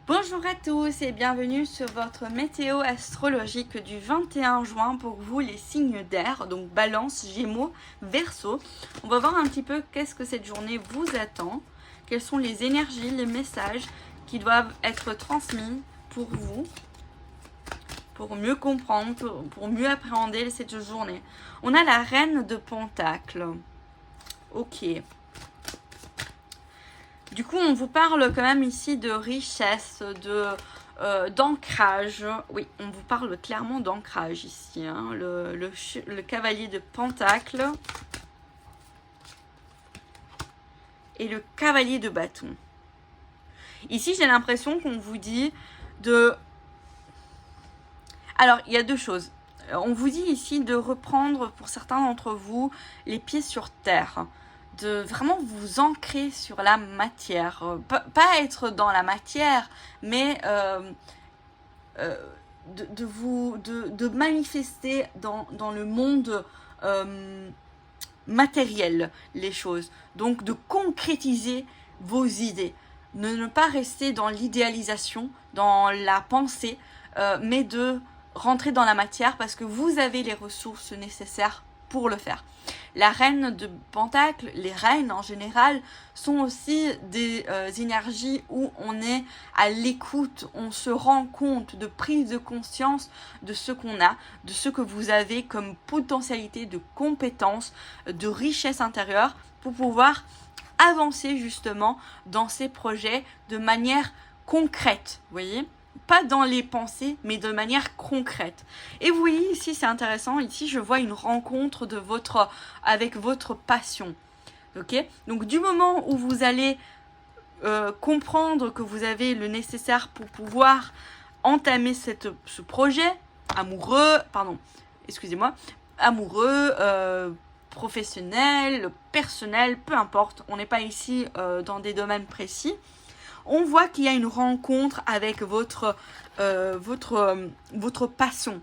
Bonjour à tous et bienvenue sur votre météo astrologique du 21 juin pour vous les signes d'air, donc Balance, Gémeaux, Verseau. On va voir un petit peu qu'est-ce que cette journée vous attend, quelles sont les énergies, les messages qui doivent être transmis pour vous, pour mieux comprendre, pour mieux appréhender cette journée. On a la Reine de Pentacles. Ok. Du coup, on vous parle quand même ici de richesse, d'ancrage. Oui, on vous parle clairement d'ancrage ici. Hein. Le cavalier de Pentacle et le cavalier de bâton. Ici, j'ai l'impression qu'on vous dit de... Alors, il y a deux choses. On vous dit ici de reprendre, pour certains d'entre vous, les pieds sur terre. De vraiment vous ancrer sur la matière. Pas être dans la matière, mais de manifester dans le monde matériel les choses. Donc de concrétiser vos idées. De ne pas rester dans l'idéalisation, dans la pensée, mais de rentrer dans la matière parce que vous avez les ressources nécessaires pour le faire. La reine de Pentacle, les reines en général, sont aussi des énergies où on est à l'écoute, on se rend compte de prise de conscience de ce qu'on a, de ce que vous avez comme potentialité de compétences, de richesse intérieure pour pouvoir avancer justement dans ces projets de manière concrète, vous voyez ? Pas dans les pensées, mais de manière concrète. Et vous voyez, ici, c'est intéressant. Ici, je vois une rencontre avec votre passion. Ok ? Donc, du moment où vous allez comprendre que vous avez le nécessaire pour pouvoir entamer ce projet amoureux, professionnel, personnel, peu importe. On n'est pas ici dans des domaines précis. On voit qu'il y a une rencontre avec votre passion.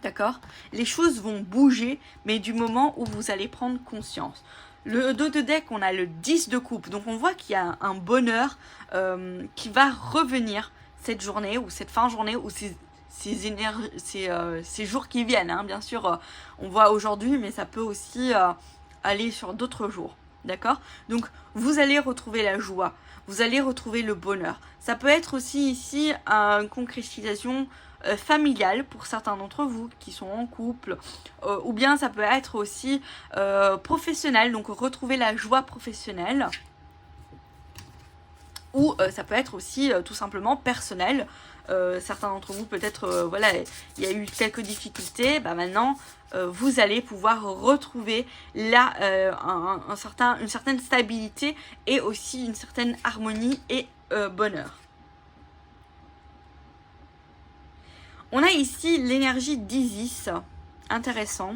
D'accord ? Les choses vont bouger, mais du moment où vous allez prendre conscience. Le dos de deck, on a le 10 de coupe. Donc, on voit qu'il y a un bonheur qui va revenir cette journée ou cette fin de journée ou ces jours qui viennent. Hein. Bien sûr, on voit aujourd'hui, mais ça peut aussi aller sur d'autres jours. D'accord ? Donc, vous allez retrouver la joie. Vous allez retrouver le bonheur. Ça peut être aussi ici une concrétisation familiale pour certains d'entre vous qui sont en couple. Ou bien ça peut être aussi professionnel. Donc, retrouver la joie professionnelle. Ou ça peut être aussi tout simplement personnel. Certains d'entre vous peut-être, voilà, il y a eu quelques difficultés. Bah maintenant, vous allez pouvoir retrouver là une certaine stabilité et aussi une certaine harmonie et bonheur. On a ici l'énergie d'Isis, intéressant.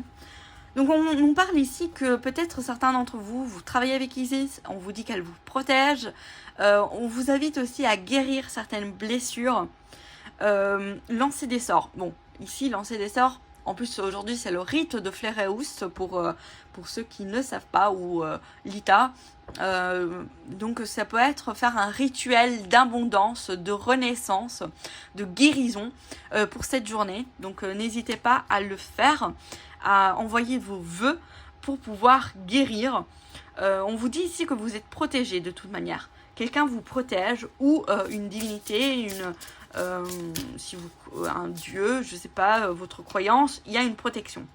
Donc on parle ici que peut-être certains d'entre vous, vous travaillez avec Isis, on vous dit qu'elle vous protège, on vous invite aussi à guérir certaines blessures, lancer des sorts. Bon, ici lancer des sorts, en plus aujourd'hui c'est le rite de Fléréus pour ceux qui ne savent pas, ou Lita. Donc ça peut être faire un rituel d'abondance, de renaissance, de guérison pour cette journée. Donc n'hésitez pas à le faire, à envoyer vos vœux pour pouvoir guérir. On vous dit ici que vous êtes protégé de toute manière. Quelqu'un vous protège ou une divinité, un dieu, je sais pas, votre croyance, il y a une protection.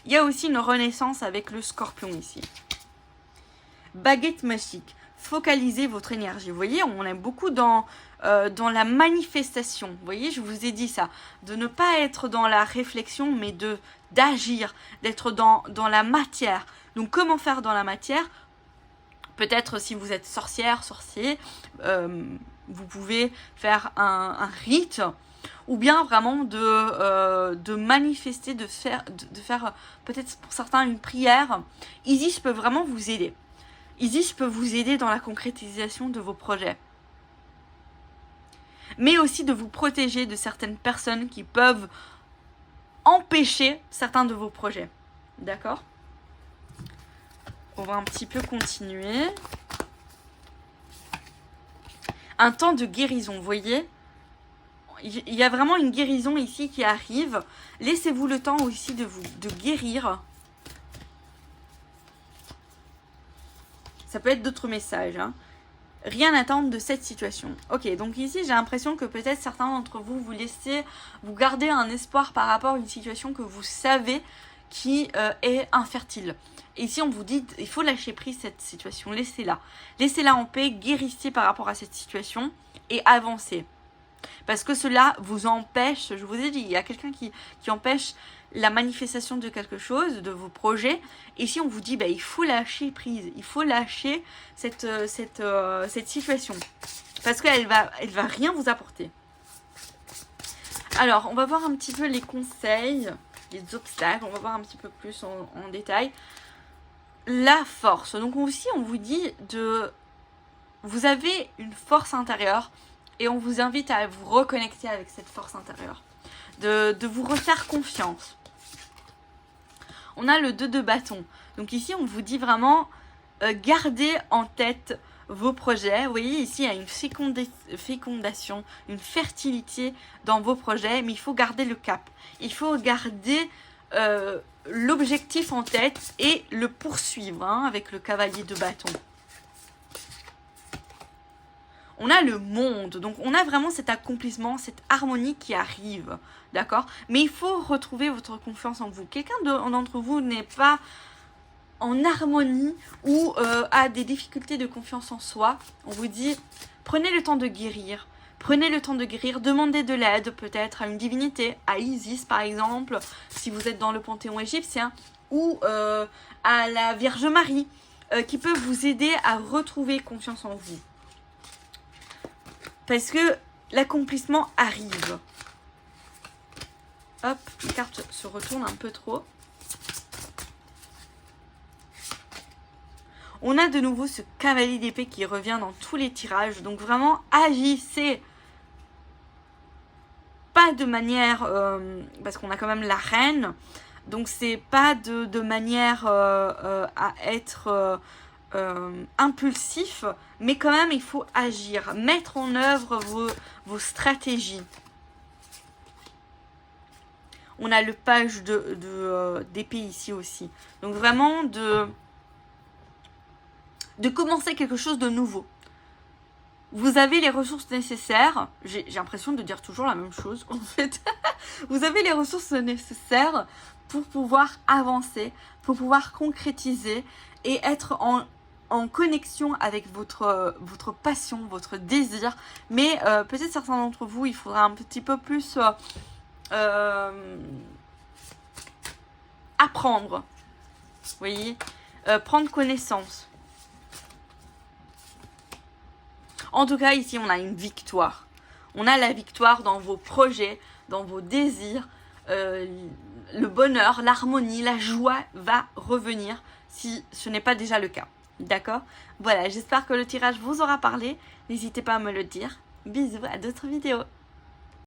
Il y a aussi une renaissance avec le scorpion ici. Baguette magique, focalisez votre énergie. Vous voyez, on est beaucoup dans la manifestation. Vous voyez, je vous ai dit ça. De ne pas être dans la réflexion, mais d'agir, d'être dans la matière. Donc, comment faire dans la matière ? Peut-être si vous êtes sorcière, sorcier, vous pouvez faire un rite, ou bien vraiment de manifester, de faire peut-être pour certains une prière. Isis peut vraiment vous aider. Isis peut vous aider dans la concrétisation de vos projets. Mais aussi de vous protéger de certaines personnes qui peuvent empêcher certains de vos projets. D'accord ? On va un petit peu continuer. un temps de guérison, vous voyez. Il y a vraiment une guérison ici qui arrive. Laissez-vous le temps aussi de guérir. Ça peut être d'autres messages. Hein. Rien n'attendre de cette situation. Ok, donc ici j'ai l'impression que peut-être certains d'entre vous vous gardez un espoir par rapport à une situation que vous savez qui est infertile. Et ici on vous dit, il faut lâcher prise cette situation, laissez-la. Laissez-la en paix, guérissez par rapport à cette situation et avancez. Parce que cela vous empêche, je vous ai dit, il y a quelqu'un qui empêche la manifestation de quelque chose, de vos projets. Et ici, on vous dit, il faut lâcher prise, il faut lâcher cette situation. Parce qu'elle va rien vous apporter. Alors, on va voir un petit peu les conseils, les obstacles, on va voir un petit peu plus en détail. La force. Donc aussi, on vous dit vous avez une force intérieure. Et on vous invite à vous reconnecter avec cette force intérieure. De vous refaire confiance. On a le 2 de bâton. Donc ici, on vous dit vraiment, gardez en tête vos projets. Vous voyez, ici, il y a une fécondation, une fertilité dans vos projets. Mais il faut garder le cap. Il faut garder l'objectif en tête et le poursuivre avec le cavalier de bâton. On a le monde, donc on a vraiment cet accomplissement, cette harmonie qui arrive, d'accord? Mais il faut retrouver votre confiance en vous. Quelqu'un d'entre vous n'est pas en harmonie ou a des difficultés de confiance en soi. On vous dit, prenez le temps de guérir. Prenez le temps de guérir, demandez de l'aide peut-être à une divinité, à Isis par exemple, si vous êtes dans le panthéon égyptien, ou à la Vierge Marie, qui peut vous aider à retrouver confiance en vous. Parce que l'accomplissement arrive. Hop, les cartes se retournent un peu trop. On a de nouveau ce cavalier d'épée qui revient dans tous les tirages. Donc vraiment, agissez. Pas de manière... parce qu'on a quand même la reine. Donc c'est pas de manière à être... impulsif, mais quand même il faut agir, mettre en œuvre vos stratégies. On a le page d'épée ici aussi, donc vraiment de commencer quelque chose de nouveau. Vous avez les ressources nécessaires, j'ai l'impression de dire toujours la même chose en fait. Vous avez les ressources nécessaires pour pouvoir avancer, pour pouvoir concrétiser et être en connexion avec votre passion, votre désir. Mais peut-être certains d'entre vous, il faudra un petit peu plus apprendre. Vous voyez, prendre connaissance. En tout cas, ici, on a une victoire. On a la victoire dans vos projets, dans vos désirs. Le bonheur, l'harmonie, la joie va revenir si ce n'est pas déjà le cas. D'accord? Voilà, j'espère que le tirage vous aura parlé. N'hésitez pas à me le dire. Bisous, à d'autres vidéos.